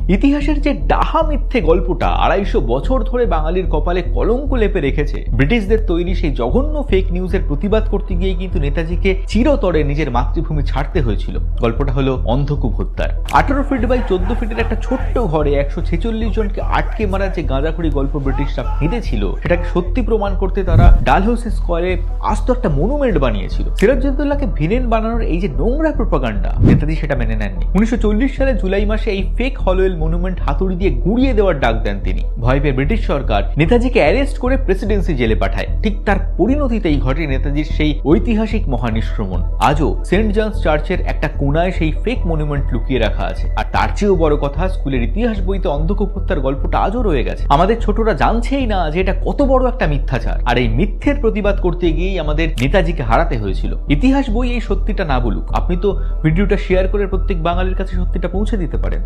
ইতিহাসের যে ডাহা মিথ্যে গল্পটা 250 বছর ধরে বাঙালির কপালে কলঙ্ক লেপে রেখেছে, ব্রিটিশদের তৈরি সেই জঘন্য ফেক নিউজের প্রতিবাদ করতে গিয়ে কিন্তু নেতাজিকে চিরতরে নিজের মাতৃভূমি ছাড়তে হয়েছিল। গল্পটা হলো অন্ধকূপ হত্যার। 18 ফিট বাই 14 ফিটের একটা ছোট্ট ঘরে 146 জনকে আটকে মারা যে গাঁজাখড়ি গল্প ব্রিটিশরা ফেঁদেছিল, সেটাকে সত্যি প্রমাণ করতে তারা ডালহৌসি স্কোয়ারে আস্ত একটা মনুমেন্ট বানিয়েছিল। সিরাজউদ্দৌলাকে ভিলেন বানানোর এই যে নোংরা প্রোপাগান্ডা, নেতাজি সেটা মেনে নেননি। 1940 সালে জুলাই মাসে এই ফেক হলওয়েল মনুমেন্ট হাতুড়ি দিয়ে গুঁড়িয়ে দেওয়ার ডাক দেন তিনি। ভয় পেয়ে ব্রিটিশ সরকার নেতাজিকে অ্যারেস্ট করে প্রেসিডেন্সি জেলে পাঠায়। ঠিক তার পরিণতিতেই ঘটে নেতাজির সেই ঐতিহাসিক মহানিষ্ক্রমণ। আজও সেন্ট জনস চার্চের একটা কোনায় সেই ফেক মনুমেন্ট লুকিয়ে রাখা আছে। আর তার চেয়েও বড় কথা, স্কুলের ইতিহাস বইতে অন্ধকূপ হত্যার গল্পটা আজও রয়ে গেছে। আমাদের ছোটরা জানছেই না যে এটা কত বড় একটা মিথ্যাচার। আর এই মিথ্যের প্রতিবাদ করতে গিয়েই আমাদের নেতাজিকে হারাতে হয়েছিল। ইতিহাস বই এই সত্যিটা না বলুক, আপনি তো ভিডিওটা শেয়ার করে প্রত্যেক বাঙালির কাছে সত্যিটা পৌঁছে দিতে পারেন।